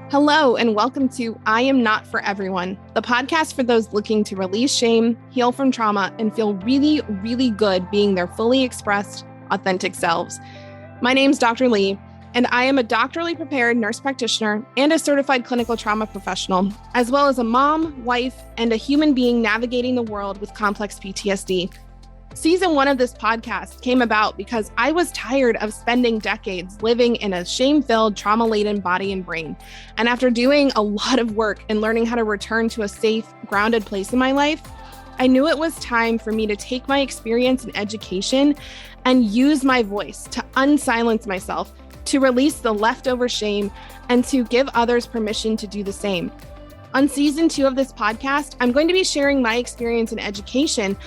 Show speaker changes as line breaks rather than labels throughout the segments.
Hello, and welcome to I Am Not For Everyone, the podcast for those looking to release shame, heal from trauma, and feel really, really good being their fully expressed, authentic selves. My name's Dr. Lee, and I am a doctorally prepared nurse practitioner and a certified clinical trauma professional, as well as a mom, wife, and a human being navigating the world with complex PTSD. Season 1 of this podcast came about because I was tired of spending decades living in a shame-filled, trauma-laden body and brain. And after doing a lot of work and learning how to return to a safe, grounded place in my life, I knew it was time for me to take my experience in education and use my voice to unsilence myself, to release the leftover shame, and to give others permission to do the same. On Season 2 of this podcast, I'm going to be sharing my experience in education.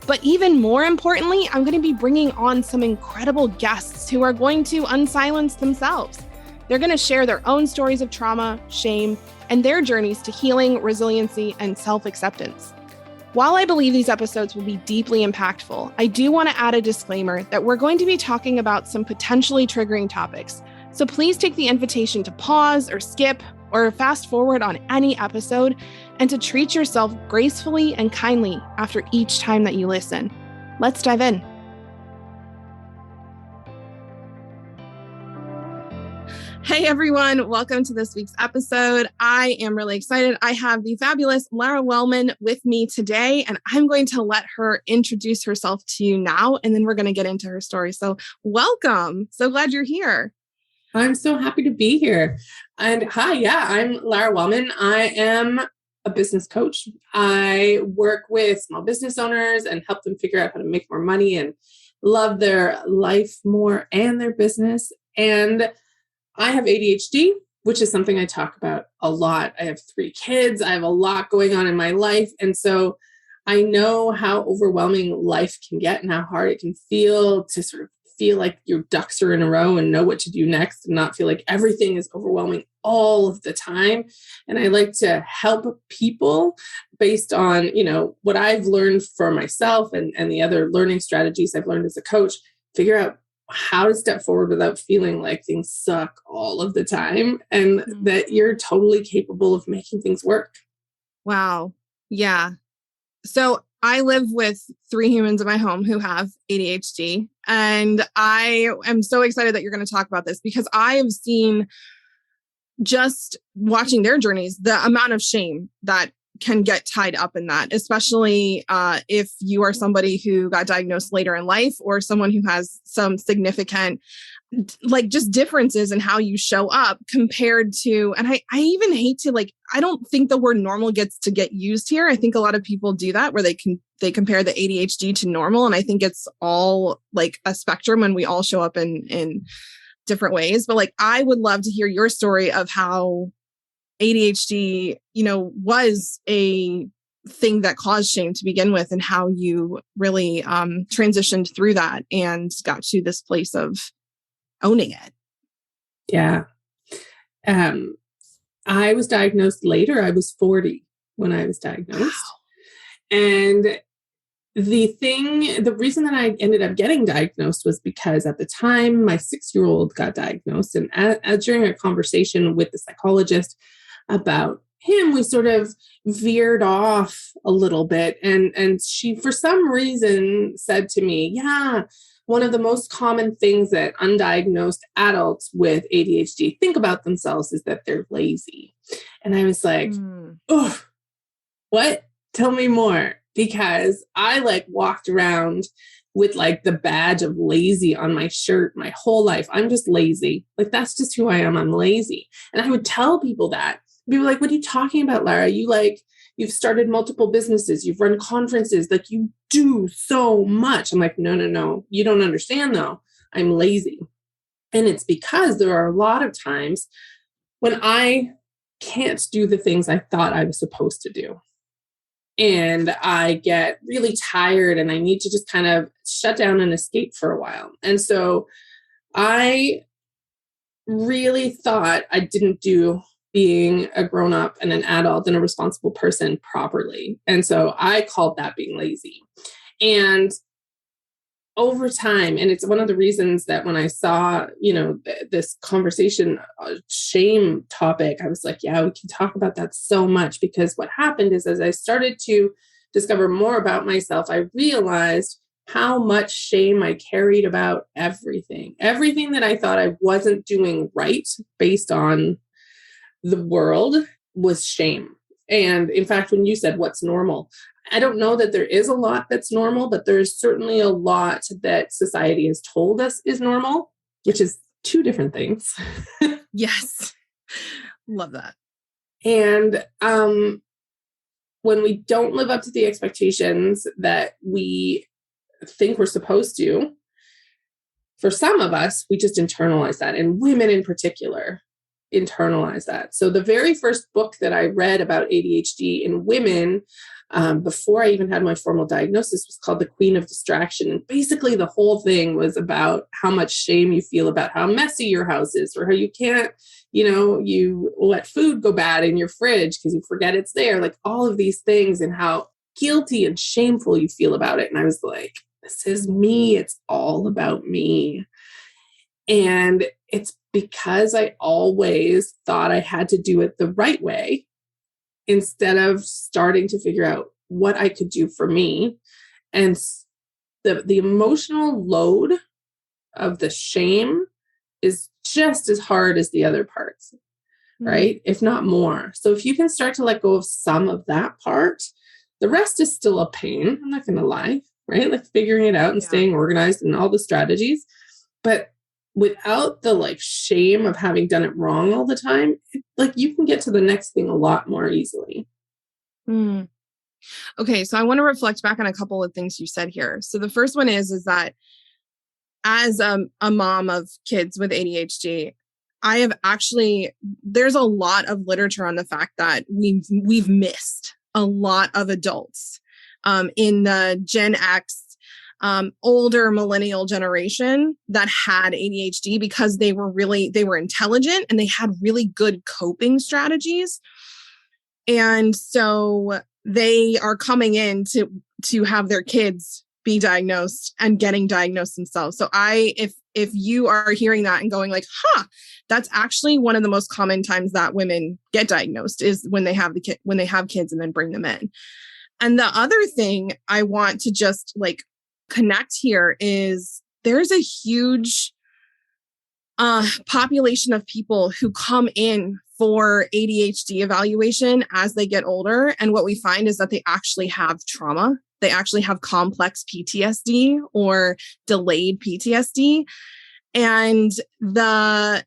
But even more importantly, I'm going to be bringing on some incredible guests who are going to unsilence themselves. They're going to share their own stories of trauma, shame, and their journeys to healing, resiliency, and self-acceptance. While I believe these episodes will be deeply impactful, I do want to add a disclaimer that we're going to be talking about some potentially triggering topics. So please take the invitation to pause or skip or fast forward on any episode, and to treat yourself gracefully and kindly after each time that you listen. Let's dive in. Hey everyone, welcome to this week's episode. I am really excited. I have the fabulous Lara Wellman with me today, and I'm going to let her introduce herself to you now, and then we're going to get into her story. So welcome. So glad you're here.
I'm so happy to be here. And hi, I'm Lara Wellman. I am a business coach. I work with small business owners and help them figure out how to make more money and love their life more and their business. And I have ADHD, which is something I talk about a lot. I have 3 kids. I have a lot going on in my life. And so I know how overwhelming life can get and how hard it can feel to sort of feel like your ducks are in a row and know what to do next and not feel like everything is overwhelming all of the time. And I like to help people based on, what I've learned for myself and the other learning strategies I've learned as a coach, figure out how to step forward without feeling like things suck all of the time and that you're totally capable of making things work.
Wow. Yeah. So I live with 3 humans in my home who have ADHD, and I am so excited that you're going to talk about this because I have seen, just watching their journeys, the amount of shame that can get tied up in that, especially if you are somebody who got diagnosed later in life or someone who has some significant just differences in how you show up compared to, and I even hate to I don't think the word normal gets to get used here. I think a lot of people do that where they compare the ADHD to normal. And I think it's all like a spectrum and we all show up in different ways. But I would love to hear your story of how ADHD, was a thing that caused shame to begin with and how you really transitioned through that and got to this place of owning it.
Yeah. I was diagnosed later. I was 40 when I was diagnosed. Wow. And the reason that I ended up getting diagnosed was because at the time my 6-year-old got diagnosed, and during a conversation with the psychologist about him, we sort of veered off a little bit. And she, for some reason, said to me, one of the most common things that undiagnosed adults with ADHD think about themselves is that they're lazy. And I was like, oh, what? Tell me more. Because I walked around with the badge of lazy on my shirt my whole life. I'm just lazy. That's just who I am. I'm lazy. And I would tell people that. People were like, what are you talking about, Lara? You've started multiple businesses. You've run conferences. You do so much. I'm like, no. You don't understand though. I'm lazy. And it's because there are a lot of times when I can't do the things I thought I was supposed to do. And I get really tired and I need to just kind of shut down and escape for a while. And so I really thought I didn't do being a grown-up and an adult and a responsible person properly. And so I called that being lazy. And over time, and it's one of the reasons that when I saw, this conversation shame topic, I was like, yeah, we can talk about that so much, because what happened is, as I started to discover more about myself, I realized how much shame I carried about everything that I thought I wasn't doing right based on the world was shame. And in fact, when you said what's normal, I don't know that there is a lot that's normal, but there's certainly a lot that society has told us is normal, which is two different things.
Yes. Love that.
And when we don't live up to the expectations that we think we're supposed to, for some of us, we just internalize that. And women in particular internalize that. So the very first book that I read about ADHD in women, before I even had my formal diagnosis, was called The Queen of Distraction. And basically the whole thing was about how much shame you feel about how messy your house is, or how you can't, you let food go bad in your fridge because you forget it's there, like all of these things, and how guilty and shameful you feel about it. And I was like, this is me. It's all about me. And it's because I always thought I had to do it the right way, instead of starting to figure out what I could do for me. And the emotional load of the shame is just as hard as the other parts, right? If not more. So if you can start to let go of some of that part, the rest is still a pain. I'm not going to lie, right? Like figuring it out and staying organized and all the strategies. But without the shame of having done it wrong all the time, you can get to the next thing a lot more easily.
Okay. So I want to reflect back on a couple of things you said here. So the first one is that as a mom of kids with ADHD, I have there's a lot of literature on the fact that we've missed a lot of adults in the Gen X, older millennial generation that had ADHD, because they were intelligent and they had really good coping strategies. And so they are coming in to have their kids be diagnosed and getting diagnosed themselves. So if you are hearing that and going that's actually one of the most common times that women get diagnosed, is when they have kids and then bring them in. And the other thing I want to just connect here is there's a huge population of people who come in for ADHD evaluation as they get older. And what we find is that they actually have trauma. They actually have complex PTSD or delayed PTSD. And the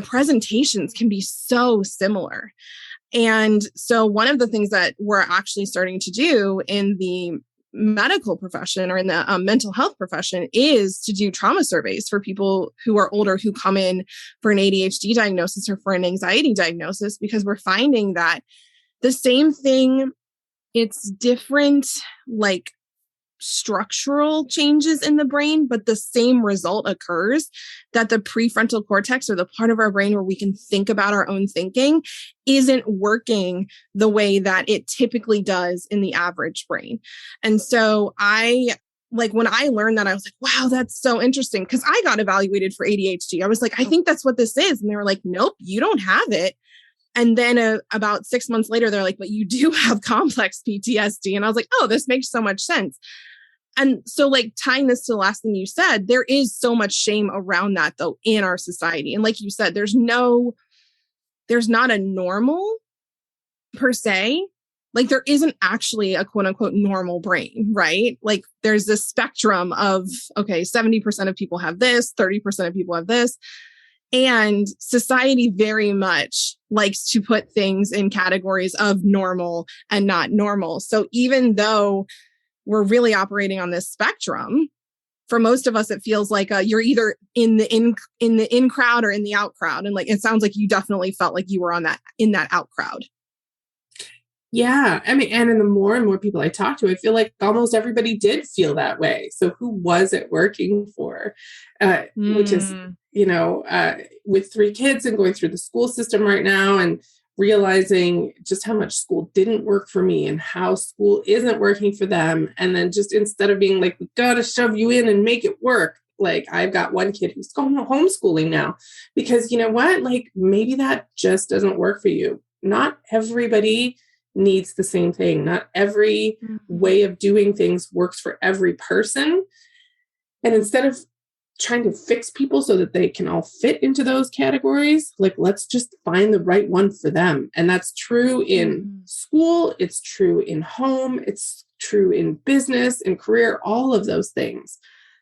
presentations can be so similar. And so one of the things that we're actually starting to do in the medical profession or in the mental health profession is to do trauma surveys for people who are older who come in for an ADHD diagnosis or for an anxiety diagnosis, because we're finding that the same thing, it's different structural changes in the brain, but the same result occurs, that the prefrontal cortex, or the part of our brain where we can think about our own thinking, isn't working the way that it typically does in the average brain. And so when I learned that, I was like, wow, that's so interesting. Because I got evaluated for ADHD. I was like, I think that's what this is. And they were like, nope, you don't have it. And then about 6 months later, they're like, but you do have complex PTSD. And I was like, oh, this makes so much sense. And so tying this to the last thing you said, there is so much shame around that though in our society. And like you said, there's not a normal per se. There isn't actually a quote unquote normal brain, right? There's this spectrum of, okay, 70% of people have this, 30% of people have this. And society very much likes to put things in categories of normal and not normal. So even though we're really operating on this spectrum, for most of us, it feels like you're either in the in crowd or in the out crowd. And it sounds like you definitely felt like you were in that out crowd.
Yeah. I mean, and the more and more people I talk to, I feel like almost everybody did feel that way. So who was it working for? Which is, with 3 kids and going through the school system right now. And realizing just how much school didn't work for me and how school isn't working for them. And then just instead of being like, we got to shove you in and make it work. Like I've got one kid who's going to homeschooling now because you know what, like maybe that just doesn't work for you. Not everybody needs the same thing. Not every way of doing things works for every person. And instead of trying to fix people so that they can all fit into those categories, like let's just find the right one for them. And that's true in school, it's true in home, it's true in business and career, all of those things.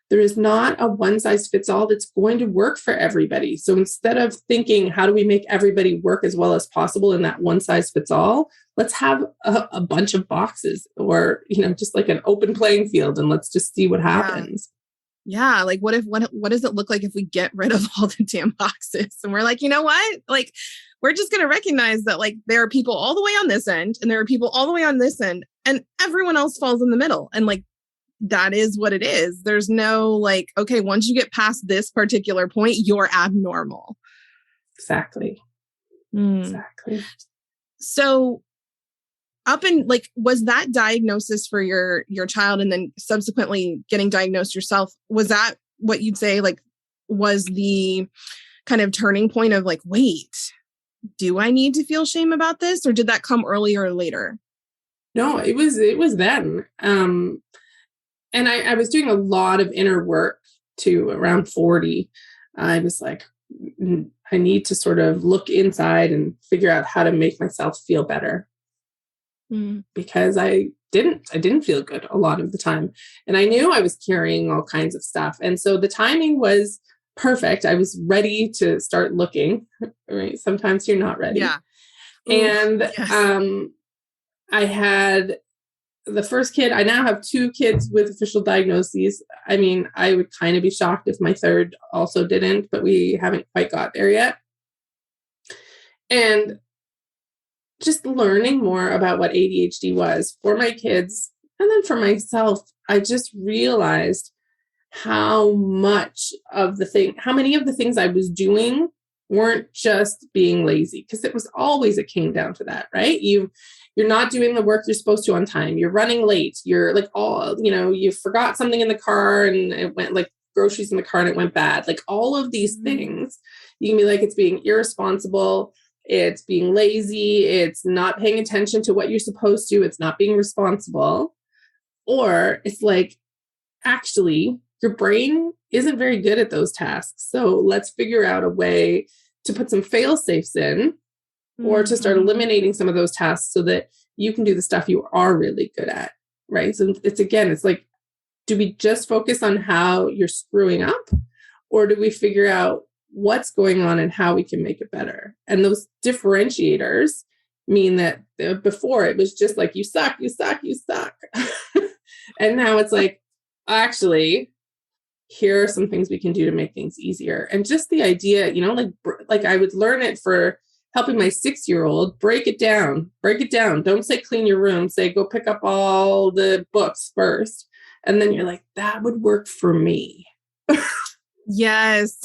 There is not a one size fits all that's going to work for everybody. So instead of thinking, how do we make everybody work as well as possible in that one size fits all, let's have a bunch of boxes or, you know, just like an open playing field and let's just see what happens.
Yeah. Like what does it look like if we get rid of all the damn boxes? And we're like, you know what? Like, we're just going to recognize that like there are people all the way on this end and there are people all the way on this end and everyone else falls in the middle. And like, that is what it is. There's no like, okay, once you get past this particular point, you're abnormal.
Exactly. Exactly.
So was that diagnosis for your child and then subsequently getting diagnosed yourself, was that what you'd say like was the kind of turning point of like, wait, do I need to feel shame about this? Or did that come earlier or later?
No, it was then. And I was doing a lot of inner work too, around 40. I was like, I need to sort of look inside and figure out how to make myself feel better. Because I didn't feel good a lot of the time. And I knew I was carrying all kinds of stuff. And so the timing was perfect. I was ready to start looking, right? Sometimes you're not ready.
Yeah.
And yes. I had the first kid. I now have 2 kids with official diagnoses. I mean, I would kind of be shocked if my third also didn't, but we haven't quite got there yet. And just learning more about what ADHD was for my kids and then for myself, I just realized how many of the things I was doing weren't just being lazy, because it came down to that, right? You're not doing the work you're supposed to on time. You're running late. You're like you forgot something in the car and it went like groceries in the car and it went bad. Like all of these things, you can be like, it's being irresponsible. It's being lazy. It's not paying attention to what you're supposed to. It's not being responsible. Or it's like, actually, your brain isn't very good at those tasks. So let's figure out a way to put some fail safes in or to start eliminating some of those tasks so that you can do the stuff you are really good at, right? So it's like, do we just focus on how you're screwing up, or do we figure out what's going on and how we can make it better? And those differentiators mean that before it was just like, you suck. And now it's like, actually, here are some things we can do to make things easier. And just the idea, like I would learn it for helping my 6-year-old break it down. Don't say clean your room, say go pick up all the books first. And then you're like, that would work for me.
Yes.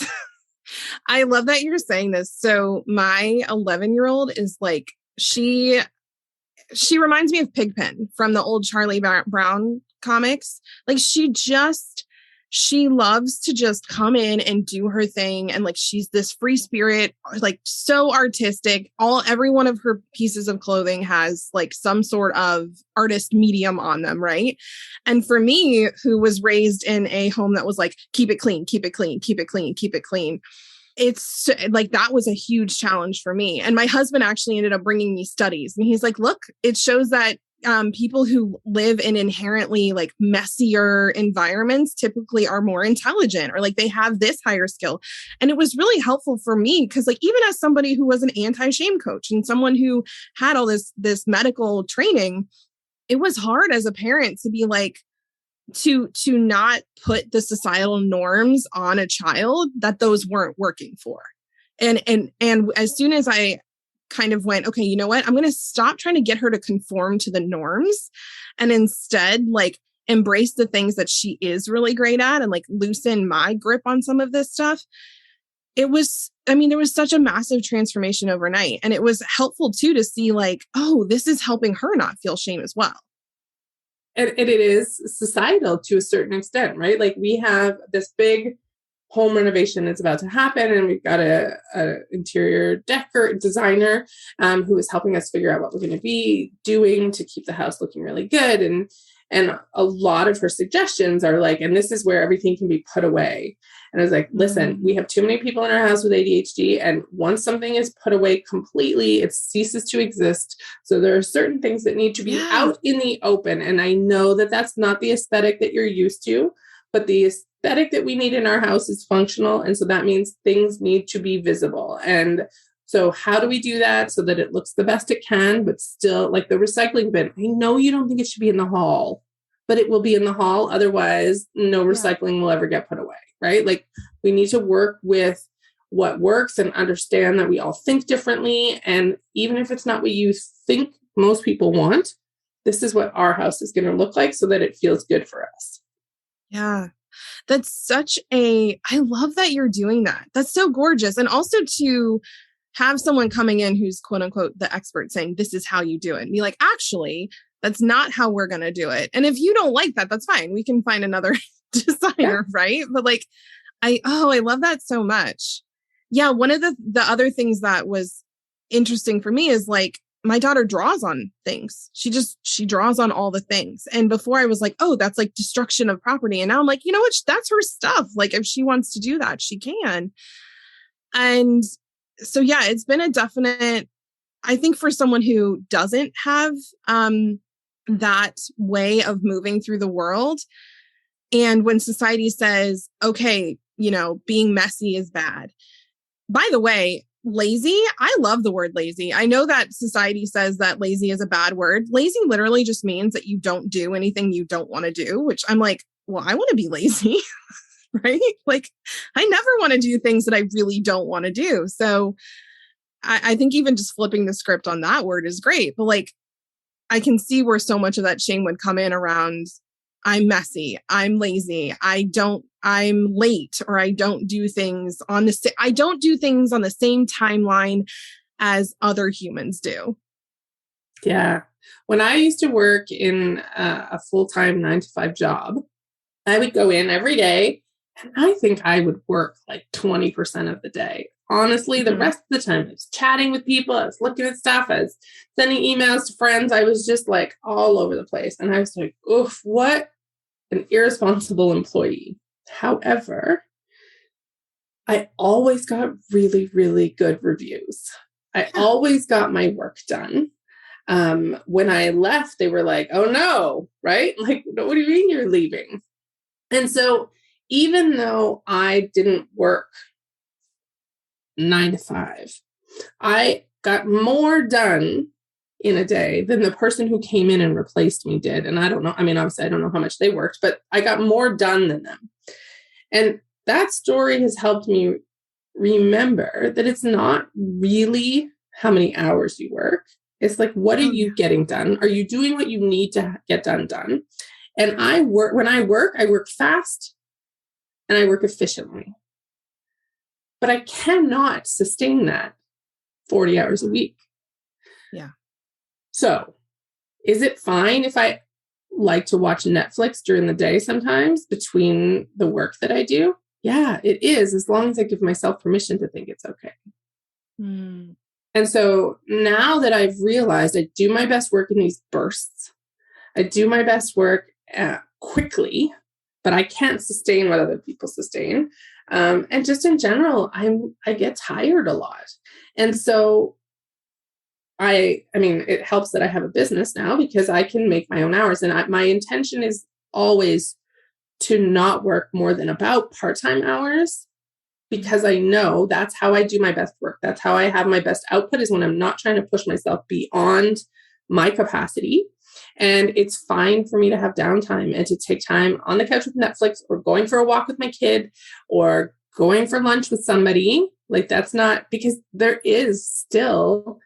I love that you're saying this. So my 11-year-old is like, she reminds me of Pigpen from the old Charlie Brown comics. Like she loves to just come in and do her thing. And like, she's this free spirit, like so artistic. Every one of her pieces of clothing has like some sort of artist medium on them. Right. And for me, who was raised in a home that was like, keep it clean. It's like, that was a huge challenge for me. And my husband actually ended up bringing me studies, and he's like, look, it shows that people who live in inherently like messier environments typically are more intelligent, or like they have this higher skill. And it was really helpful for me because like, even as somebody who was an anti-shame coach and someone who had all this medical training, it was hard as a parent to be like, to not put the societal norms on a child that those weren't working for. And as soon as I kind of went, okay, you know what? I'm going to stop trying to get her to conform to the norms and instead like embrace the things that she is really great at and like loosen my grip on some of this stuff. it was, I mean, there was such a massive transformation overnight. And it was helpful too to see like, oh, this is helping her not feel shame as well.
And it is societal to a certain extent, right? Like we have this big home renovation that's about to happen, and we've got a interior designer who is helping us figure out what we're going to be doing to keep the house looking really good. And a lot of her suggestions are like, and this is where everything can be put away. And I was like, listen, we have too many people in our house with ADHD. And once something is put away completely, it ceases to exist. So there are certain things that need to be out in the open. And I know that that's not the aesthetic that you're used to, but the aesthetic that we need in our house is functional. And so that means things need to be visible. And so how do we do that so that it looks the best it can, but still like the recycling bin? I know you don't think it should be in the hall, but it will be in the hall. Otherwise, no recycling will ever get put away, right? Like we need to work with what works and understand that we all think differently. And even if it's not what you think most people want, this is what our house is going to look like so that it feels good for us.
Yeah. That's I love that you're doing that. That's so gorgeous. And also to have someone coming in who's quote unquote the expert saying, this is how you do it. And be like, actually, that's not how we're going to do it. And if you don't like that, that's fine. We can find another designer, right? But like, I love that so much. Yeah. One of the other things that was interesting for me is like, my daughter draws on things. She draws on all the things. And before I was like, oh, that's like destruction of property. And now I'm like, you know what? That's her stuff. Like if she wants to do that, she can. And so, yeah, it's been a definite, I think for someone who doesn't have that way of moving through the world. And when society says, okay, you know, being messy is bad. By the way, lazy, I love the word lazy. I know that society says that lazy is a bad word. Lazy literally just means that you don't do anything you don't want to do, which I'm like, well, I want to be lazy. Right? Like I never want to do things that I really don't want to do. So I think even just flipping the script on that word is great. But like, I can see where so much of that shame would come in around, I'm messy, I'm lazy, I'm late, or I don't do things on the same timeline as other humans do.
Yeah. When I used to work in a full-time 9-to-5 job, I would go in every day. And I think I would work like 20% of the day. Honestly, the rest of the time I was chatting with people. I was looking at stuff. I was sending emails to friends. I was just like all over the place. And I was like, oof, what an irresponsible employee. However, I always got really, really good reviews. I always got my work done. When I left, they were like, oh no, right? Like, what do you mean you're leaving? And so even though I didn't work 9 to 5, I got more done in a day than the person who came in and replaced me did. And I don't know. I mean, obviously, I don't know how much they worked, but I got more done than them. And that story has helped me remember that it's not really how many hours you work. It's like, what are you getting done? Are you doing what you need to get done? And when I work fast and I work efficiently. But I cannot sustain that 40 hours a week.
Yeah.
So is it fine if I like to watch Netflix during the day sometimes between the work that I do? Yeah, it is, as long as I give myself permission to think it's okay. And so now that I've realized I do my best work in these bursts, I do my best work quickly, but I can't sustain what other people sustain. And just in general, I get tired a lot. And so I mean, it helps that I have a business now because I can make my own hours. And my intention is always to not work more than about part-time hours, because I know that's how I do my best work. That's how I have my best output, is when I'm not trying to push myself beyond my capacity. And it's fine for me to have downtime and to take time on the couch with Netflix, or going for a walk with my kid, or going for lunch with somebody. Like, that's not, because there is still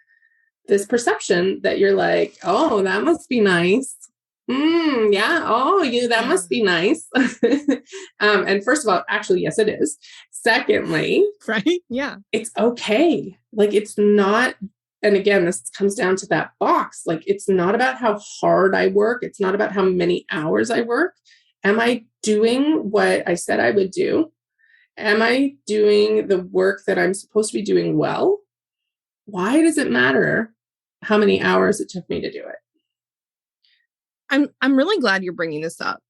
this perception that you're like, oh, that must be nice. Yeah. Oh, that must be nice. And first of all, actually, yes, it is. Secondly,
right? Yeah.
It's okay. Like, it's not, and again, this comes down to that box. Like, it's not about how hard I work. It's not about how many hours I work. Am I doing what I said I would do? Am I doing the work that I'm supposed to be doing well? Why does it matter how many hours it took me to do it?
I'm really glad you're bringing this up.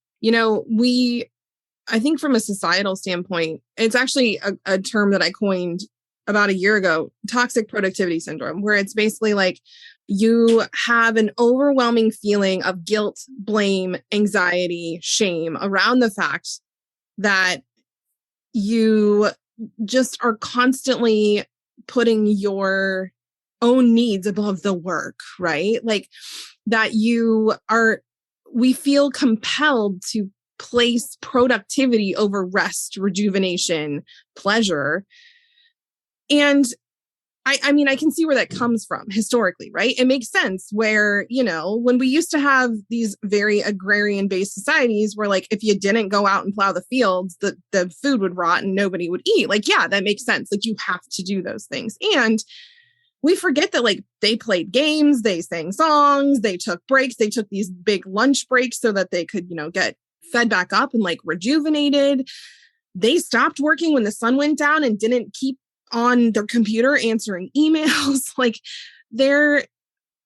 I think from a societal standpoint, it's actually a term that I coined about a year ago, toxic productivity syndrome, where it's basically like you have an overwhelming feeling of guilt, blame, anxiety, shame around the fact that you just are constantly putting your own needs above the work, right? Like that we feel compelled to place productivity over rest, rejuvenation, pleasure. And I mean, I can see where that comes from historically, right? It makes sense where, when we used to have these very agrarian based societies where like, if you didn't go out and plow the fields, the food would rot and nobody would eat. Like, yeah, that makes sense. Like you have to do those things. And we forget that like they played games, they sang songs, they took breaks, they took these big lunch breaks so that they could, get fed back up and like rejuvenated. They stopped working when the sun went down and didn't keep on their computer answering emails. Like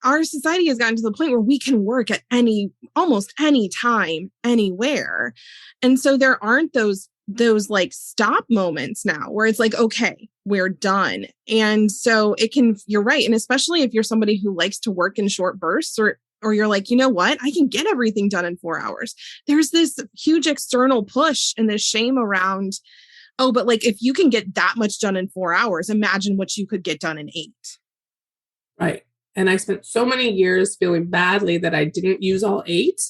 our society has gotten to the point where we can work at almost any time, anywhere. And so there aren't those like stop moments now where it's like, okay, we're done. And so you're right. And especially if you're somebody who likes to work in short bursts or you're like, you know what, I can get everything done in 4 hours. There's this huge external push and this shame around, oh, but like, if you can get that much done in 4 hours, imagine what you could get done in 8.
Right. And I spent so many years feeling badly that I didn't use all 8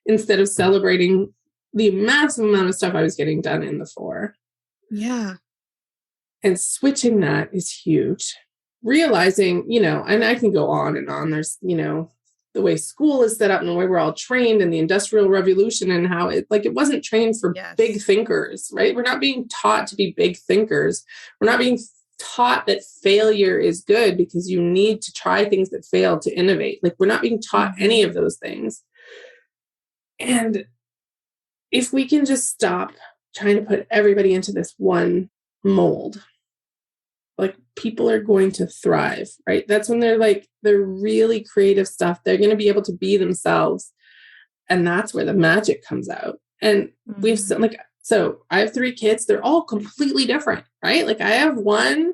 instead of celebrating the massive amount of stuff I was getting done in the 4.
Yeah.
And switching that is huge. Realizing, and I can go on and on. There's, the way school is set up and the way we're all trained in the Industrial Revolution and how it wasn't trained for big thinkers, right? We're not being taught to be big thinkers. We're not being taught that failure is good because you need to try things that fail to innovate. Like we're not being taught any of those things. And if we can just stop trying to put everybody into this one mold, like people are going to thrive, right? That's when they're really creative stuff. They're going to be able to be themselves. And that's where the magic comes out. And we've so I have 3 kids. They're all completely different, right? Like I have one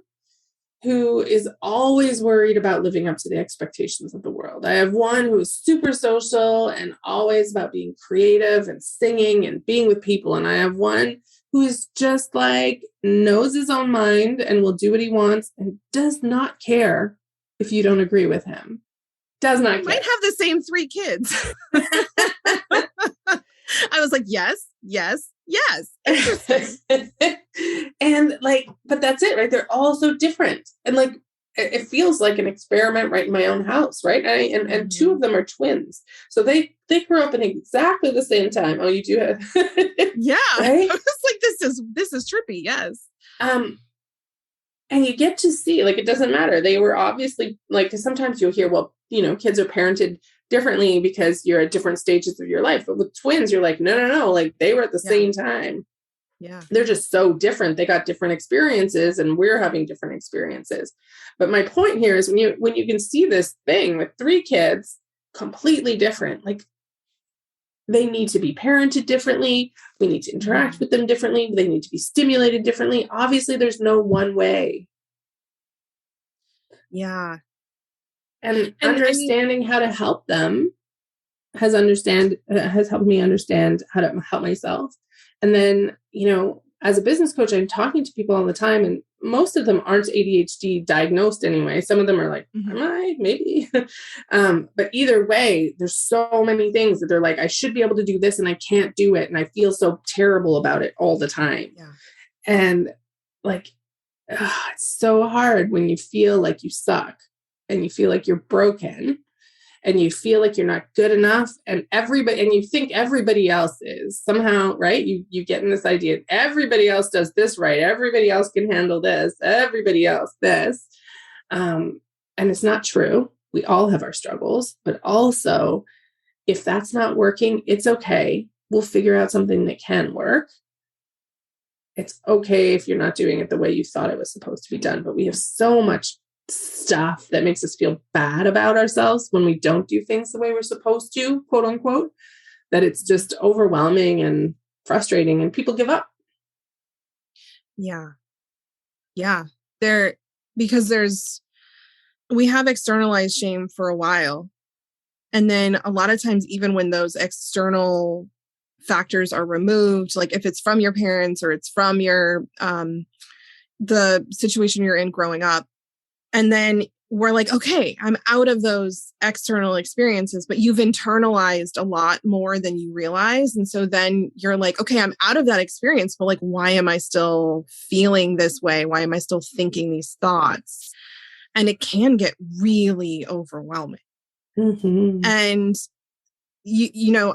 who is always worried about living up to the expectations of the world. I have one who is super social and always about being creative and singing and being with people. And I have one who is just like knows his own mind and will do what he wants and does not care if you don't agree with him. Does not care.
Might have the same 3 kids. I was like, yes. Interesting.
And but that's it, right? They're all so different. And it feels like an experiment right in my own house, right? And 2 of them are twins. So they grew up in exactly the same time. Oh, you do have
yeah.
Right?
I was like, this is trippy, yes.
And you get to see, it doesn't matter. They were obviously because sometimes you'll hear, well, kids are parented differently because you're at different stages of your life. But with twins, you're like, no, they were at the same time.
Yeah.
They're just so different. They got different experiences and we're having different experiences. But my point here is when you can see this thing with 3 kids, completely different, they need to be parented differently. We need to interact with them differently. They need to be stimulated differently. Obviously, there's no one way.
Yeah.
And understanding how to help them has helped me understand how to help myself. And then, as a business coach, I'm talking to people all the time, and most of them aren't ADHD diagnosed anyway. Some of them are like, am I? Maybe. But either way, there's so many things that they're like, I should be able to do this and I can't do it. And I feel so terrible about it all the time.
Yeah.
And it's so hard when you feel like you suck and you feel like you're broken and you feel like you're not good enough, and you think everybody else is somehow, right? You get in this idea, everybody else does this right. Everybody else can handle this. Everybody else this. And it's not true. We all have our struggles, but also if that's not working, it's okay. We'll figure out something that can work. It's okay if you're not doing it the way you thought it was supposed to be done, but we have so much stuff that makes us feel bad about ourselves when we don't do things the way we're supposed to, quote unquote, that it's just overwhelming and frustrating and people give up.
Yeah. Yeah. We have externalized shame for a while. And then a lot of times, even when those external factors are removed, like if it's from your parents or it's from your, the situation you're in growing up, and then we're like, okay, I'm out of those external experiences, but you've internalized a lot more than you realize. And so then you're like, okay, I'm out of that experience, but like, why am I still feeling this way? Why am I still thinking these thoughts? And it can get really overwhelming.
Mm-hmm.
And you know,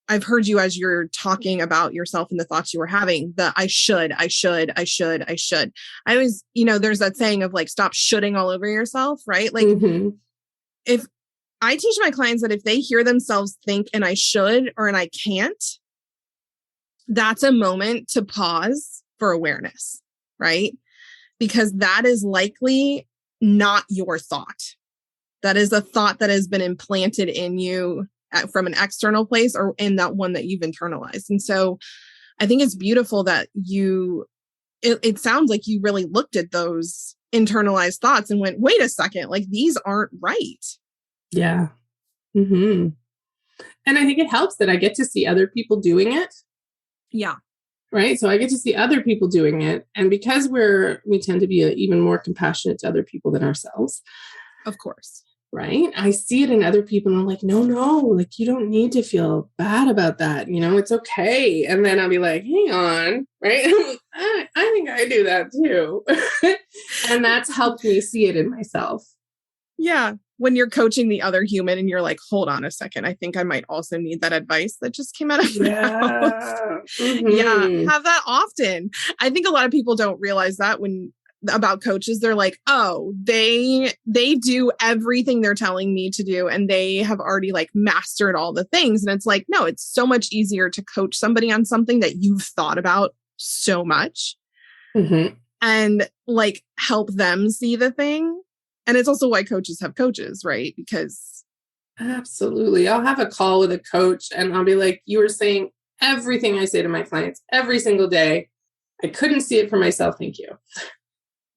I've heard you as you're talking about yourself and the thoughts you were having, the I should. I always, you know, there's that saying of like, stop shoulding all over yourself, right? Like if I teach my clients that if they hear themselves think and I should or and I can't, that's a moment to pause for awareness, right? Because that is likely not your thought. That is a thought that has been implanted in you from an external place or in that one that you've internalized. And so I think it's beautiful that it sounds like you really looked at those internalized thoughts and went, wait a second, like these aren't right.
Yeah. Mm-hmm. And I think it helps that I get to see other people doing it.
Yeah.
Right. So I get to see other people doing it. And because we tend to be even more compassionate to other people than ourselves.
Of course.
Right. I see it in other people and I'm like, no, like you don't need to feel bad about that. You know, it's okay. And then I'll be like, hang on. Right. I think I do that too. And that's helped me see it in myself.
Yeah. When you're coaching the other human and you're like, hold on a second, I think I might also need that advice that just came out of my mouth.
Mm-hmm.
Yeah. Have that often. I think a lot of people don't realize that about coaches, they're like, oh, they do everything they're telling me to do. And they have already like mastered all the things. And it's like, no, it's so much easier to coach somebody on something that you've thought about so much and like help them see the thing. And it's also why coaches have coaches, right? Because
absolutely. I'll have a call with a coach and I'll be like, you were saying everything I say to my clients every single day. I couldn't see it for myself. Thank you.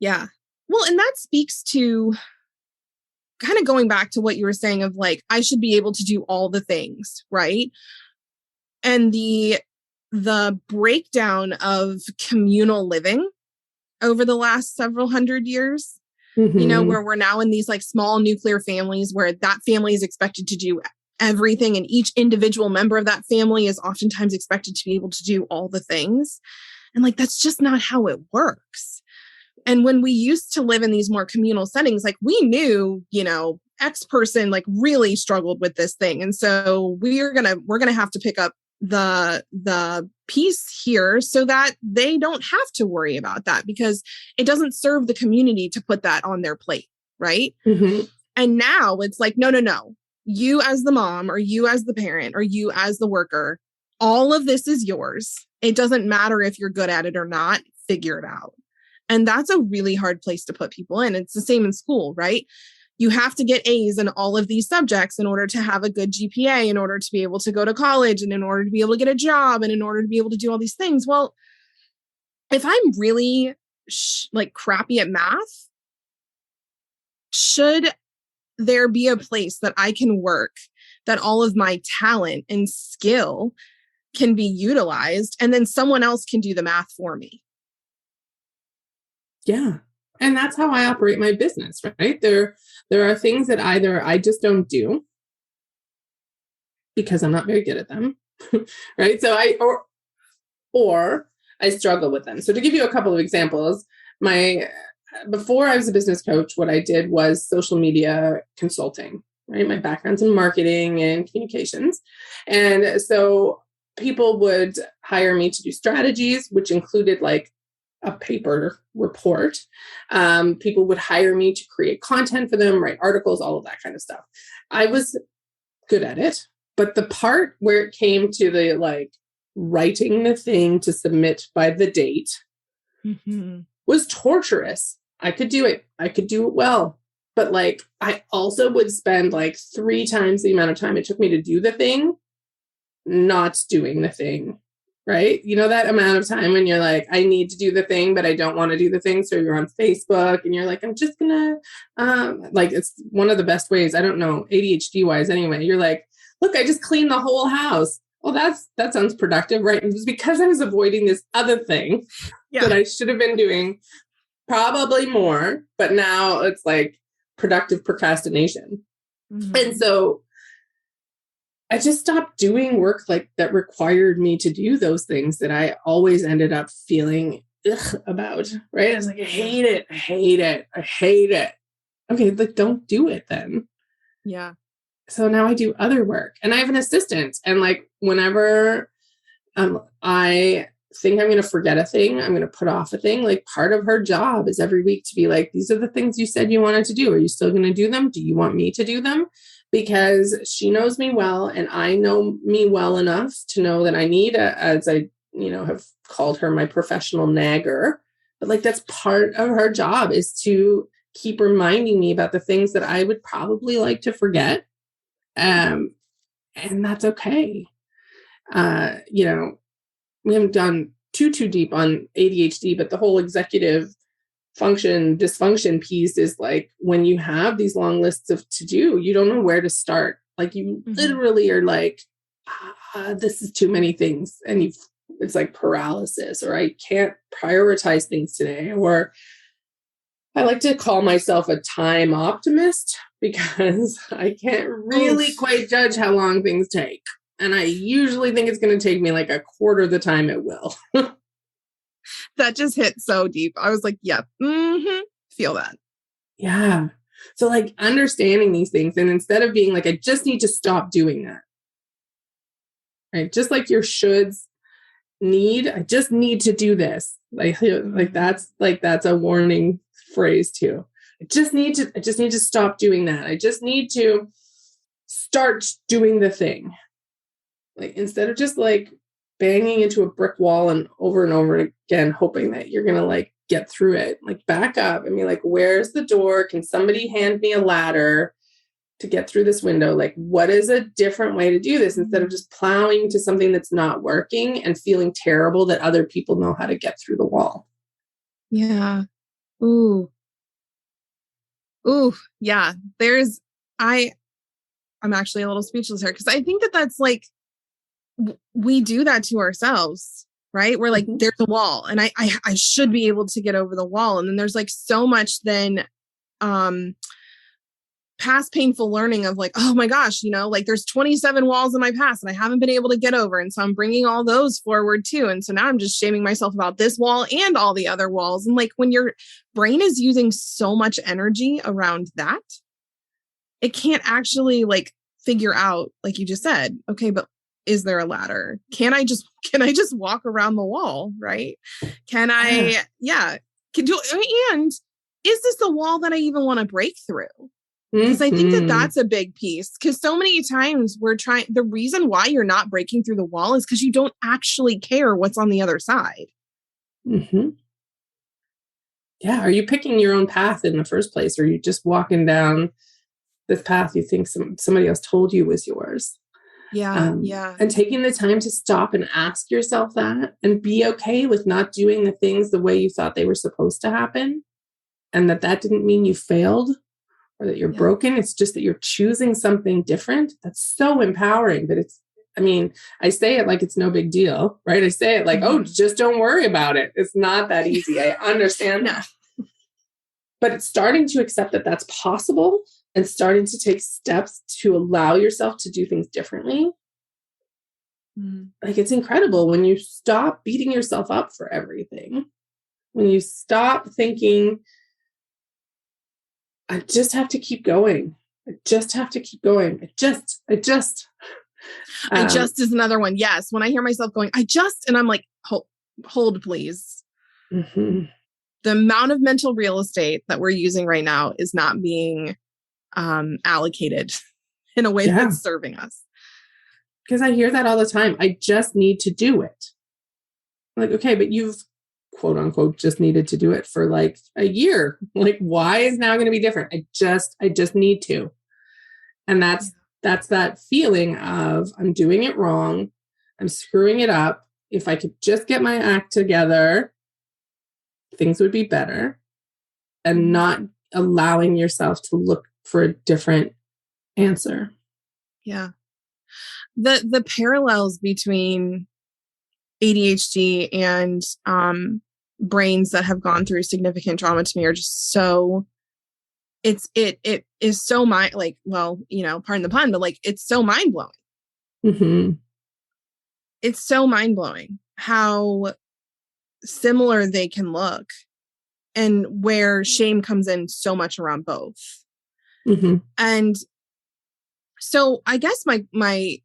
Yeah. Well, and that speaks to kind of going back to what you were saying of like, I should be able to do all the things, right? And the breakdown of communal living over the last several hundred years, you know, where we're now in these like small nuclear families where that family is expected to do everything. And each individual member of that family is oftentimes expected to be able to do all the things. And like, that's just not how it works. And when we used to live in these more communal settings, like we knew, you know, X person like really struggled with this thing. And so we're going to have to pick up the piece here so that they don't have to worry about that because it doesn't serve the community to put that on their plate. Right. And now it's like, no, you as the mom or you as the parent or you as the worker, all of this is yours. It doesn't matter if you're good at it or not, figure it out. And that's a really hard place to put people in. It's the same in school, right? You have to get A's in all of these subjects in order to have a good GPA, in order to be able to go to college, and in order to be able to get a job, and in order to be able to do all these things. Well, if I'm really like crappy at math, should there be a place that I can work that all of my talent and skill can be utilized, and then someone else can do the math for me?
Yeah. And that's how I operate my business, right? There are things that either I just don't do because I'm not very good at them, right? So or I struggle with them. So to give you a couple of examples, before I was a business coach, what I did was social media consulting, right? My background's in marketing and communications. And so people would hire me to do strategies, which included like a paper report. People would hire me to create content for them, write articles, all of that kind of stuff. I was good at it. But the part where it came to the like writing the thing to submit by the date was torturous. I could do it. I could do it well. But like, I also would spend like 3 times the amount of time it took me to do the thing, not doing the thing, right? You know, that amount of time when you're like, I need to do the thing, but I don't want to do the thing. So you're on Facebook and you're like, I'm just gonna, like, it's one of the best ways. I don't know, ADHD wise anyway. You're like, look, I just cleaned the whole house. Well, that sounds productive, right? It was because I was avoiding this other thing that I should have been doing probably more, but now it's like productive procrastination. And so I just stopped doing work like that required me to do those things that I always ended up feeling about, right? I was like, I hate it. I hate it. I hate it. Okay, like don't do it then.
Yeah.
So now I do other work and I have an assistant, and like whenever I think I'm going to forget a thing, I'm going to put off a thing, like part of her job is every week to be like, these are the things you said you wanted to do. Are you still going to do them? Do you want me to do them? Because she knows me well and I know me well enough to know that I need as I, have called her my professional nagger, but like that's part of her job is to keep reminding me about the things that I would probably like to forget. And that's okay. We haven't done too deep on ADHD, but the whole executive function dysfunction piece is like when you have these long lists of to do, you don't know where to start. Like you literally are like, this is too many things. And it's like paralysis, or I can't prioritize things today. Or I like to call myself a time optimist because I can't really quite judge how long things take. And I usually think it's going to take me like a quarter of the time it will.
That just hit so deep. I was like, yep. Feel that.
Yeah. So like understanding these things, and instead of being like, I just need to stop doing that. Right. Just like your shoulds I just need to do this. Like that's a warning phrase too. I just need to stop doing that. I just need to start doing the thing. Like instead of just like banging into a brick wall and over again, hoping that you're going to like get through it, like back up and be like, where's the door? Can somebody hand me a ladder to get through this window? Like, what is a different way to do this instead of just plowing to something that's not working and feeling terrible that other people know how to get through the wall?
Yeah. Ooh. Yeah. I'm actually a little speechless here because I think that's like, we do that to ourselves, right? We're like, there's a wall and I should be able to get over the wall. And then there's like so much then, past painful learning of like, oh my gosh, like there's 27 walls in my past and I haven't been able to get over. And so I'm bringing all those forward too. And so now I'm just shaming myself about this wall and all the other walls. And like when your brain is using so much energy around that, it can't actually like figure out, like you just said, okay, but is there a ladder? Can I just walk around the wall? Right. And is this the wall that I even want to break through? Because I think that's a big piece. Because so many times the reason why you're not breaking through the wall is because you don't actually care what's on the other side.
Yeah. Are you picking your own path in the first place? Or are you just walking down this path you think somebody else told you was yours?
Yeah.
And taking the time to stop and ask yourself that and be okay with not doing the things the way you thought they were supposed to happen. And that didn't mean you failed or that you're broken. It's just that you're choosing something different. That's so empowering. But I say it like it's no big deal, right? I say it like, oh, just don't worry about it. It's not that easy. I understand that. But it's starting to accept that that's possible and starting to take steps to allow yourself to do things differently. Like it's incredible when you stop beating yourself up for everything. When you stop thinking, I just have to keep going. I just have to keep going. I just
is another one. Yes. When I hear myself going, and I'm like, hold please.
Mm-hmm.
The amount of mental real estate that we're using right now is not being allocated in a way that's serving us.
Because I hear that all the time. I just need to do it. Like, okay, but you've quote unquote just needed to do it for like a year. Like, why is now going to be different? I just need to. And that's that feeling of I'm doing it wrong. I'm screwing it up. If I could just get my act together, things would be better. And not allowing yourself to look for a different answer.
Yeah. The parallels between ADHD and brains that have gone through significant trauma to me are just so it is so pardon the pun, but like it's so mind-blowing.
Mm-hmm.
It's so mind-blowing how similar they can look and where shame comes in so much around both.
Mm-hmm.
And so I guess my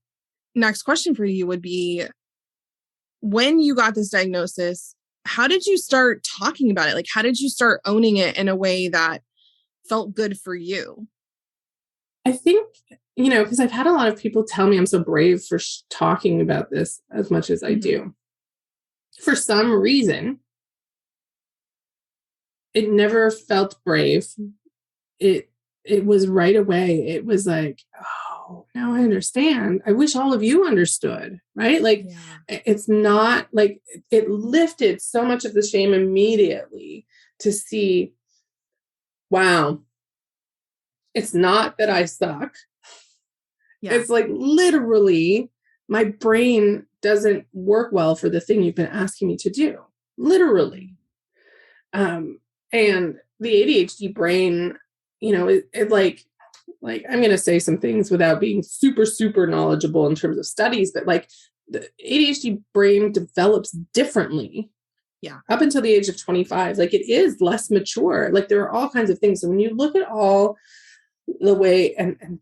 next question for you would be, when you got this diagnosis, how did you start talking about it? Like, how did you start owning it in a way that felt good for you?
I think, because I've had a lot of people tell me I'm so brave for talking about this as much as I do. For some reason, it never felt brave. It was right away. It was like, oh, now I understand. I wish all of you understood, right? Like, it's not like it lifted so much of the shame immediately to see, wow, it's not that I suck. Yeah. It's like literally my brain doesn't work well for the thing you've been asking me to do. Literally. And the ADHD brain, it like I'm going to say some things without being super, super knowledgeable in terms of studies, but like the ADHD brain develops differently. Yeah. Up until the age of 25, like it is less mature. Like there are all kinds of things. So when you look at all the way and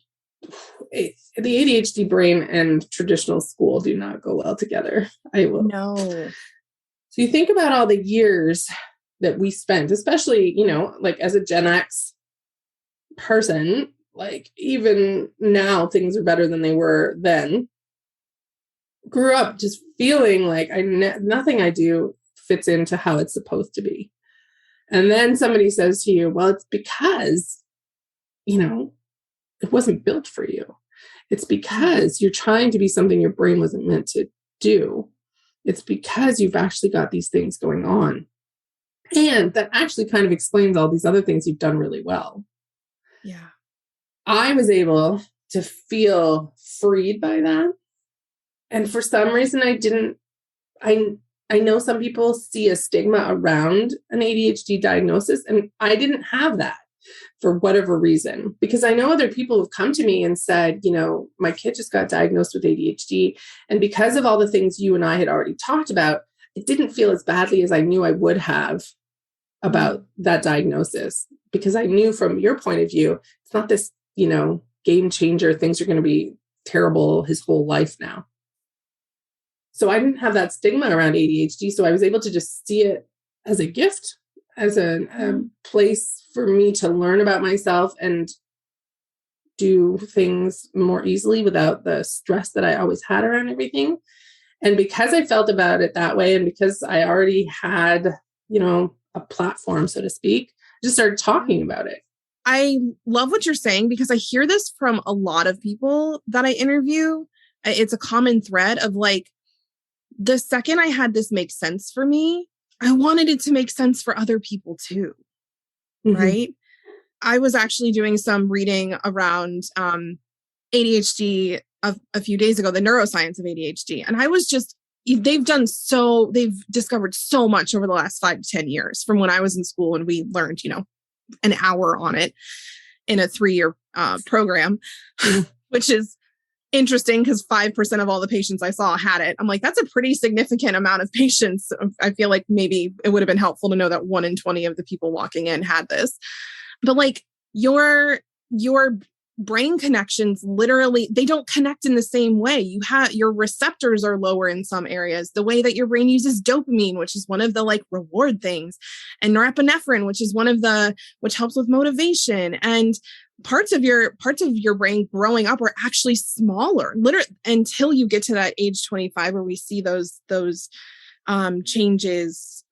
the ADHD brain and traditional school do not go well together. I will.
No.
So you think about all the years that we spent, especially, like as a Gen X person, like even now things are better than they were then. Grew up just feeling like nothing I do fits into how it's supposed to be. And then somebody says to you, well, it's because, it wasn't built for you. It's because you're trying to be something your brain wasn't meant to do. It's because you've actually got these things going on. And that actually kind of explains all these other things you've done really well.
Yeah.
I was able to feel freed by that. And for some reason, I know some people see a stigma around an ADHD diagnosis, and I didn't have that for whatever reason, because I know other people have come to me and said, my kid just got diagnosed with ADHD. And because of all the things you and I had already talked about, it didn't feel as badly as I knew I would have about that diagnosis, because I knew from your point of view, it's not this, game changer. Things are going to be terrible his whole life now. So I didn't have that stigma around ADHD. So I was able to just see it as a gift, as a place for me to learn about myself and do things more easily without the stress that I always had around everything. And because I felt about it that way, and because I already had, a platform, so to speak, I just started talking about it.
I love what you're saying, because I hear this from a lot of people that I interview. It's a common thread of like, the second I had this make sense for me, I wanted it to make sense for other people too. Mm-hmm. Right? I was actually doing some reading around ADHD a few days ago, the neuroscience of ADHD. And I was just, they've discovered so much over the last 5 to 10 years from when I was in school and we learned, an hour on it in a 3-year program, which is interesting because 5% of all the patients I saw had it. I'm like, that's a pretty significant amount of patients. I feel like maybe it would have been helpful to know that 1 in 20 of the people walking in had this. But like your brain connections, literally, they don't connect in the same way. Your receptors are lower in some areas. The way that your brain uses dopamine, which is one of the like reward things, and norepinephrine, which helps with motivation. And parts of your brain growing up are actually smaller, literally, until you get to that age 25, where we see those changes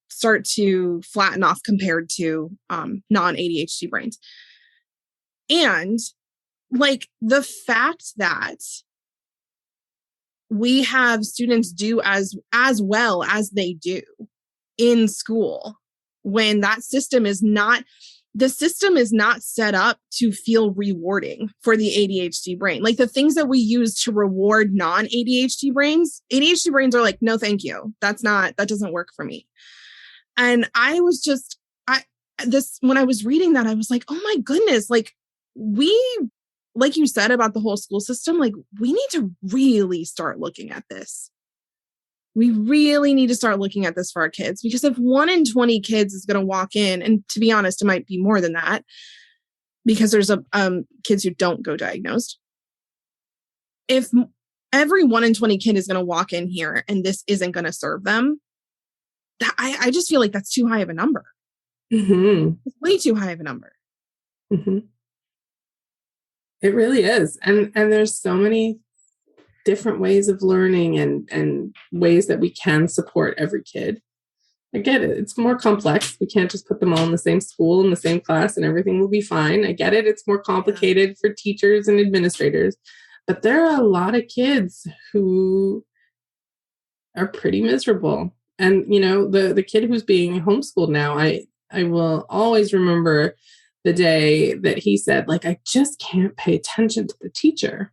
start to flatten off compared to non-ADHD brains. And like the fact that we have students do as well as they do in school, when that system is not set up to feel rewarding for the ADHD brain. Like the things that we use to reward non-ADHD brains, ADHD brains are like, no, thank you. That doesn't work for me. And when I was reading that, I was like, oh my goodness, like like you said about the whole school system, like we need to really start looking at this. We really need to start looking at this for our kids, because if 1 in 20 kids is going to walk in, and to be honest, it might be more than that, because there's kids who don't go diagnosed. If every 1 in 20 kid is going to walk in here and this isn't going to serve them, I just feel like that's too high of a number.
Mm-hmm.
It's way too high of a number.
Mm-hmm. It really is. And there's so many different ways of learning and ways that we can support every kid. I get it. It's more complex. We can't just put them all in the same school, in the same class, and everything will be fine. I get it. It's more complicated for teachers and administrators. But there are a lot of kids who are pretty miserable. And, you know, the kid who's being homeschooled now, I will always remember the day that he said, like, I just can't pay attention to the teacher.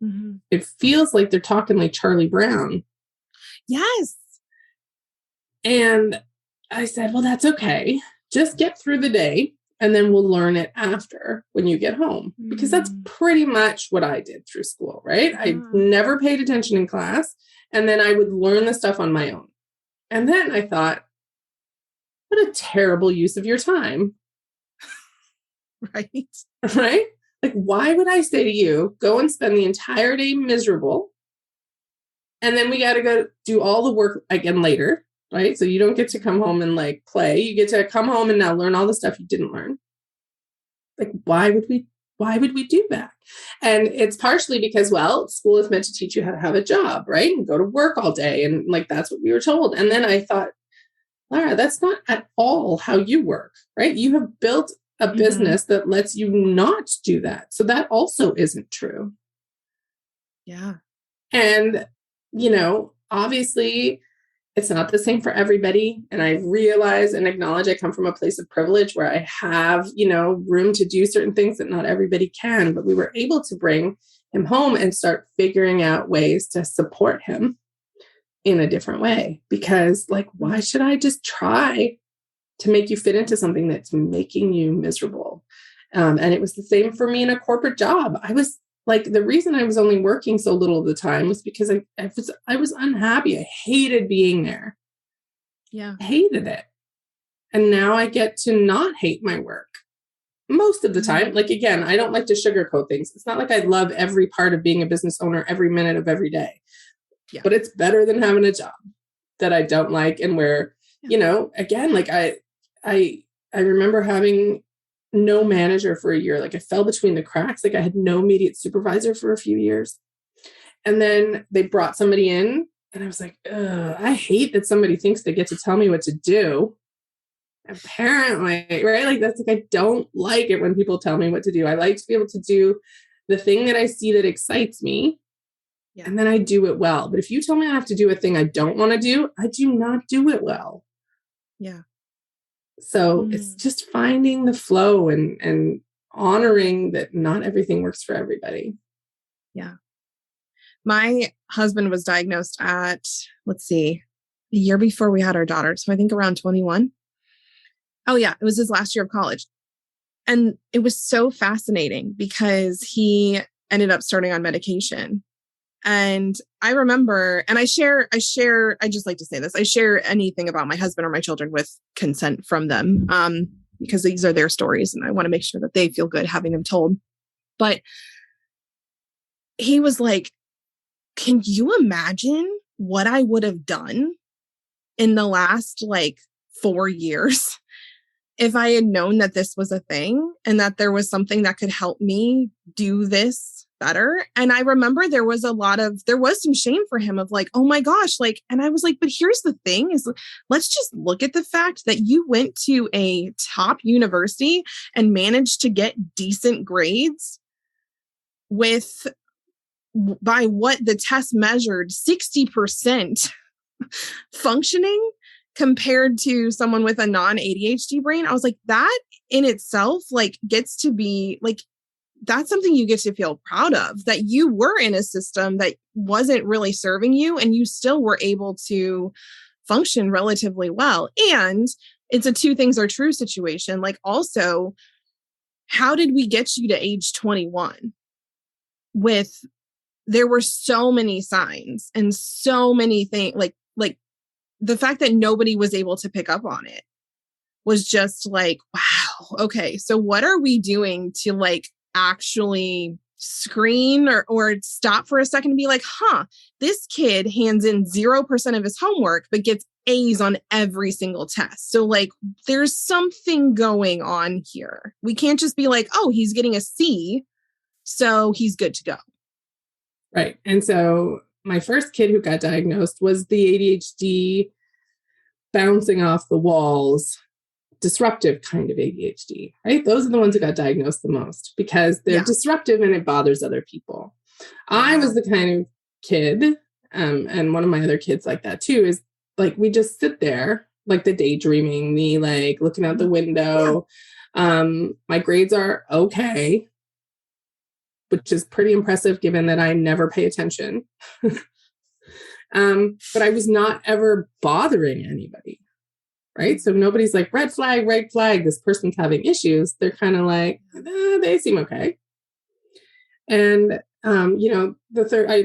Mm-hmm. It feels like they're talking like Charlie Brown.
Yes.
And I said, well, that's okay. Just get through the day and then we'll learn it after when you get home. Because that's pretty much what I did through school, right? I never paid attention in class. And then I would learn the stuff on my own. And then I thought, what a terrible use of your time.
Right.
Right? Like, why would I say to you, go and spend the entire day miserable, and then we got to go do all the work again later, right? So you don't get to come home and like play. You get to come home and now learn all the stuff you didn't learn. Like, why would we do that? And it's partially because, well, school is meant to teach you how to have a job, right? And go to work all day. And like, that's what we were told. And then I thought, Lara, that's not at all how you work, right? You have built a business that lets you not do that. So that also isn't true.
Yeah.
And, you know, obviously it's not the same for everybody. And I realize and acknowledge I come from a place of privilege where I have, you know, room to do certain things that not everybody can. But we were able to bring him home and start figuring out ways to support him in a different way. Because, like, why should I just try to make you fit into something that's making you miserable? And it was the same for me in a corporate job. I was like, the reason I was only working so little of the time was because I was unhappy. I hated being there.
Yeah.
I hated it. And now I get to not hate my work most of the time. Like, again, I don't like to sugarcoat things. It's not like I love every part of being a business owner every minute of every day. Yeah. But it's better than having a job that I don't like, and where, you know, again, like I remember having no manager for a year. Like, I fell between the cracks. Like, I had no immediate supervisor for a few years. And then they brought somebody in and I was like, I hate that somebody thinks they get to tell me what to do. Apparently, right? Like, that's like, I don't like it when people tell me what to do. I like to be able to do the thing that I see that excites me. Yeah. And then I do it well. But if you tell me I have to do a thing I don't want to do, I do not do it well.
Yeah.
So it's just finding the flow and honoring that not everything works for everybody.
Yeah. My husband was diagnosed at, a year before we had our daughter. So I think around 21. Oh yeah. It was his last year of college. And it was so fascinating because he ended up starting on medication. And I remember, and I just like to say this, I share anything about my husband or my children with consent from them. because these are their stories and I want to make sure that they feel good having them told. But he was like, can you imagine what I would have done in the last 4 years if I had known that this was a thing and that there was something that could help me do this better? And I remember there was some shame for him of oh my gosh, and I was like, but here's the thing is, let's just look at the fact that you went to a top university and managed to get decent grades by what the test measured 60% functioning compared to someone with a non-ADHD brain. I was like, that in itself, gets to be that's something you get to feel proud of, that you were in a system that wasn't really serving you and you still were able to function relatively well. And it's a two things are true situation. Also, how did we get you to age 21 there were so many signs and so many things, the fact that nobody was able to pick up on it was just wow, okay. So what are we doing to actually screen or stop for a second and be this kid hands in 0% of his homework, but gets A's on every single test. So there's something going on here. We can't just be oh, he's getting a C, so he's good to go.
Right. And so my first kid who got diagnosed was the ADHD bouncing off the walls, disruptive kind of ADHD, right? Those are the ones who got diagnosed the most because they're disruptive and it bothers other people. I was the kind of kid, and one of my other kids like that too, is we just sit there, the daydreaming, the looking out the window. My grades are okay, which is pretty impressive given that I never pay attention. But I was not ever bothering anybody, right? So nobody's red flag, this person's having issues. They're kind of they seem okay. And, I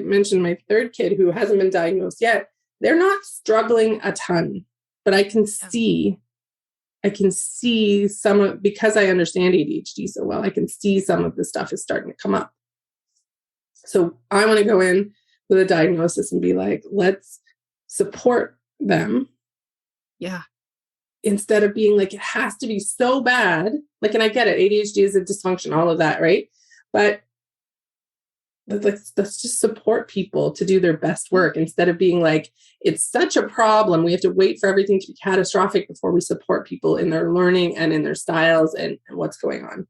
mentioned my third kid who hasn't been diagnosed yet. They're not struggling a ton, but I can see some of, because I understand ADHD so well, I can see some of the stuff is starting to come up. So I want to go in with a diagnosis and be let's support them.
Yeah.
Instead of being it has to be so bad. And I get it. ADHD is a dysfunction, all of that. Right. But let's just support people to do their best work instead of being it's such a problem. We have to wait for everything to be catastrophic before we support people in their learning and in their styles and what's going on.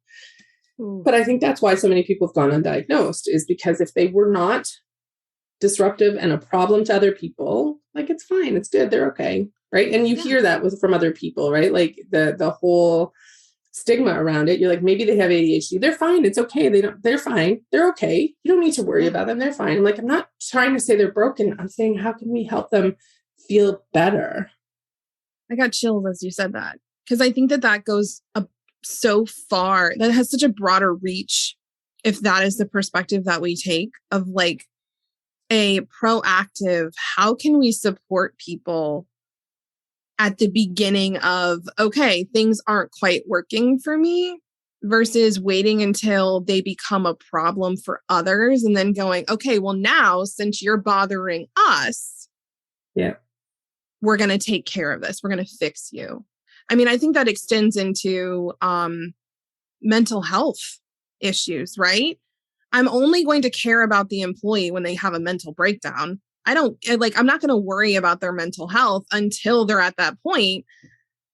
But I think that's why so many people have gone undiagnosed, is because if they were not disruptive and a problem to other people, it's fine, it's good, they're okay, right? And you hear that from other people, right? The whole stigma around it. You're maybe they have ADHD, they're fine, it's okay, they're fine, they're okay, you don't need to worry about them, they're fine. I'm not trying to say they're broken. I'm saying, how can we help them feel better?
I got chills as you said that, because I think that goes so far, that has such a broader reach if that is the perspective that we take of a proactive, how can we support people at the beginning of, okay, things aren't quite working for me, versus waiting until they become a problem for others and then going, okay, well now, since you're bothering us, we're going to take care of this. We're going to fix you. I mean, I think that extends into mental health issues, right? I'm only going to care about the employee when they have a mental breakdown. I'm not going to worry about their mental health until they're at that point,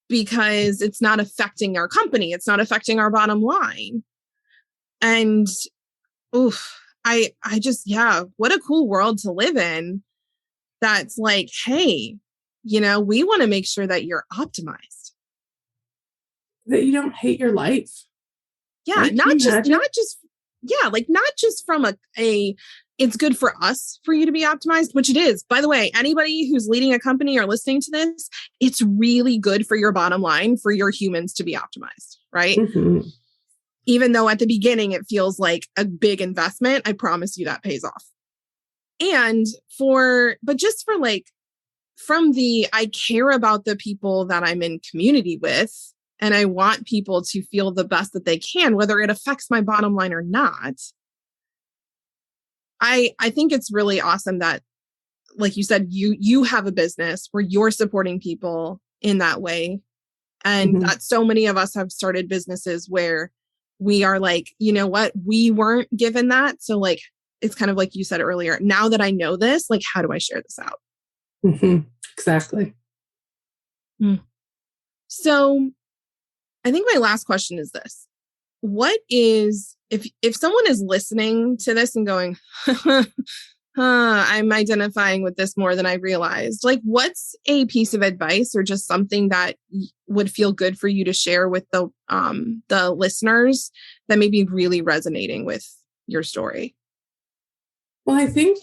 because it's not affecting our company. It's not affecting our bottom line. And, I just, what a cool world to live in. That's hey, we want to make sure that you're optimized.
That you don't hate your life.
Yeah. Not just from a it's good for us for you to be optimized, which it is. By the way, anybody who's leading a company or listening to this, it's really good for your bottom line, for your humans to be optimized, right? Mm-hmm. Even though at the beginning it feels like a big investment, I promise you that pays off. And just for from the, I care about the people that I'm in community with and I want people to feel the best that they can, whether it affects my bottom line or not. I think it's really awesome that, like you said, you have a business where you're supporting people in that way. And that so many of us have started businesses where we are like, you know what, we weren't given that. So like, it's kind of like you said earlier, now that I know this, like, how do I share this out?
Exactly.
So I think my last question is this. What is, if someone is listening to this and going, I'm identifying with this more than I realized, like, what's a piece of advice or just something that would feel good for you to share with the listeners that may be really resonating with your story?
Well, I think,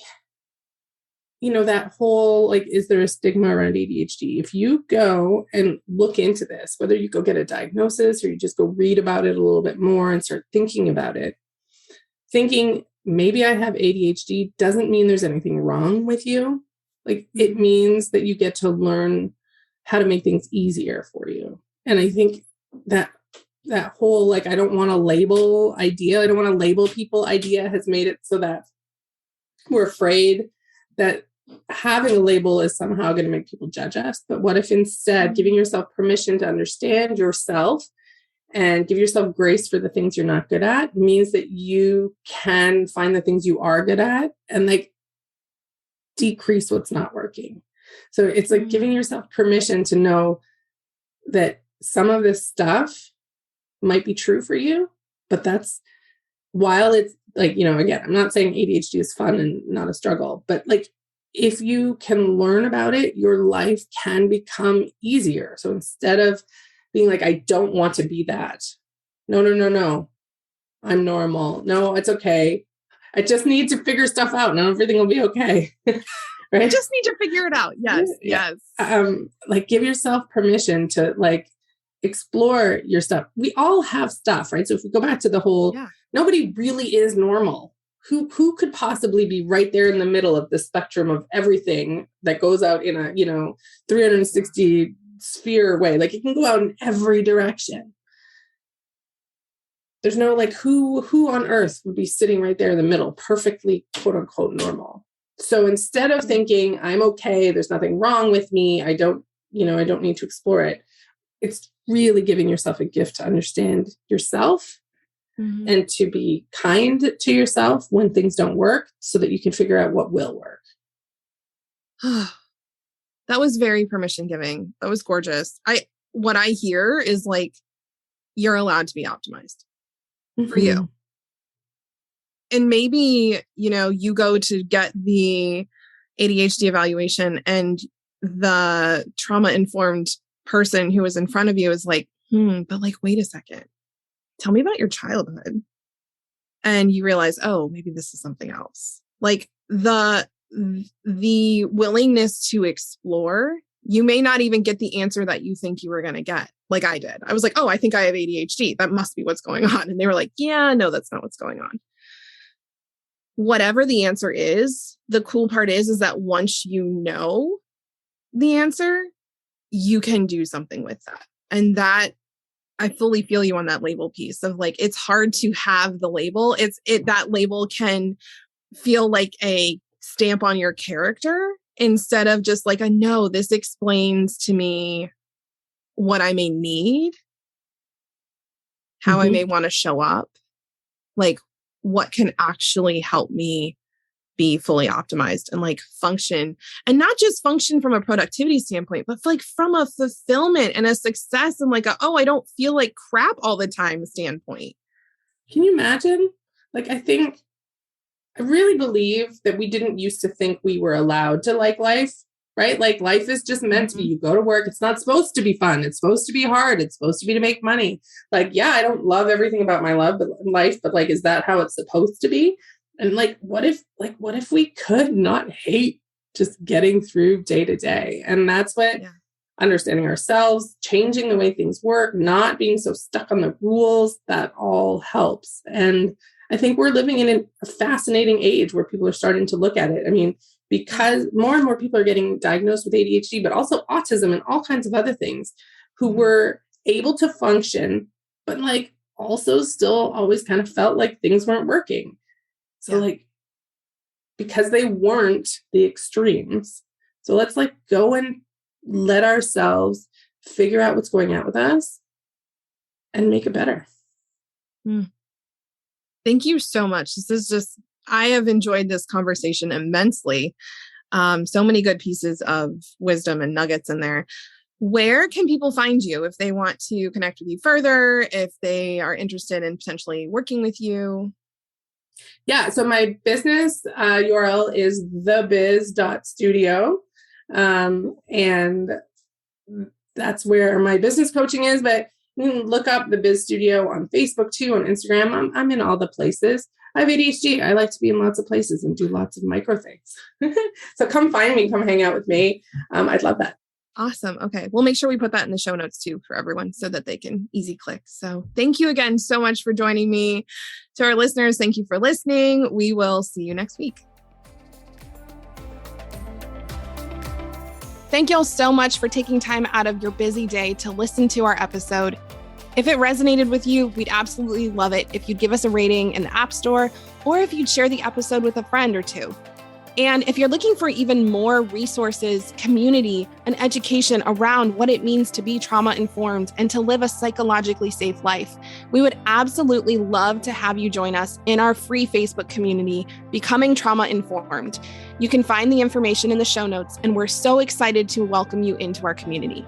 that whole, like, is there a stigma around ADHD? If you go and look into this, whether you go get a diagnosis or you just go read about it a little bit more and start thinking about it, thinking maybe I have ADHD doesn't mean there's anything wrong with you. Like, it means that you get to learn how to make things easier for you. And I think that whole, like, I don't want to label idea, I don't want to label people idea has made it so that we're afraid that having a label is somehow going to make people judge us. But what if instead giving yourself permission to understand yourself and give yourself grace for the things you're not good at means that you can find the things you are good at and like decrease what's not working. So it's like giving yourself permission to know that some of this stuff might be true for you, but that's, while it's like, again, I'm not saying ADHD is fun and not a struggle, but like, if you can learn about it, your life can become easier. So instead of being like, I don't want to be that. No. I'm normal. No, it's okay. I just need to figure stuff out and everything will be okay. Right?
I just need to figure it out. Yes.
Yeah. Like, give yourself permission to like explore your stuff. We all have stuff, right? So if we go back to the whole, nobody really is normal. Who could possibly be right there in the middle of the spectrum of everything that goes out in a, 360 sphere way? Like, it can go out in every direction. There's no like, who on earth would be sitting right there in the middle, perfectly quote unquote normal. So instead of thinking I'm okay, there's nothing wrong with me, I don't need to explore it. It's really giving yourself a gift to understand yourself and to be kind to yourself when things don't work so that you can figure out what will work.
That was very permission giving. That was gorgeous. What I hear is like, you're allowed to be optimized for you. And maybe, you go to get the ADHD evaluation and the trauma-informed person who was in front of you is like, but like, wait a second. Tell me about your childhood. And you realize, oh, maybe this is something else. Like the willingness to explore, you may not even get the answer that you think you were going to get. Like I did. I was like, oh, I think I have ADHD. That must be what's going on. And they were like, yeah, no, that's not what's going on. Whatever the answer is, the cool part is that once you know the answer, you can do something with that. And that, I fully feel you on that label piece of like, it's hard to have the label. That label can feel like a stamp on your character instead of just like no, this explains to me what I may need, how I may want to show up, like what can actually help me be fully optimized and like function, and not just function from a productivity standpoint, but like from a fulfillment and a success and like I don't feel like crap all the time standpoint.
Can you imagine? Like, I really believe that we didn't used to think we were allowed to like life, right? Like life is just meant to be, you go to work. It's not supposed to be fun. It's supposed to be hard. It's supposed to be to make money. Like, yeah, I don't love everything about my life, but like, is that how it's supposed to be? And like, what if we could not hate just getting through day to day? And that's what understanding ourselves, changing the way things work, not being so stuck on the rules, that all helps. And I think we're living in a fascinating age where people are starting to look at it. I mean, because more and more people are getting diagnosed with ADHD, but also autism and all kinds of other things, who were able to function, but like also still always kind of felt like things weren't working. So like, because they weren't the extremes. So let's like go and let ourselves figure out what's going on with us and make it better.
Thank you so much. I have enjoyed this conversation immensely. So many good pieces of wisdom and nuggets in there. Where can people find you if they want to connect with you further, if they are interested in potentially working with you?
Yeah. So my business URL is thebiz.studio. And that's where my business coaching is, but you can look up the Biz Studio on Facebook too, on Instagram. I'm in all the places. I have ADHD. I like to be in lots of places and do lots of micro things. So come find me, come hang out with me. I'd love that.
Awesome. Okay. We'll make sure we put that in the show notes too for everyone so that they can easy click. So thank you again so much for joining me. To our listeners, thank you for listening. We will see you next week. Thank y'all so much for taking time out of your busy day to listen to our episode. If it resonated with you, we'd absolutely love it if you'd give us a rating in the App Store or if you'd share the episode with a friend or two. And if you're looking for even more resources, community, and education around what it means to be trauma-informed and to live a psychologically safe life, we would absolutely love to have you join us in our free Facebook community, Becoming Trauma Informed. You can find the information in the show notes, and we're so excited to welcome you into our community.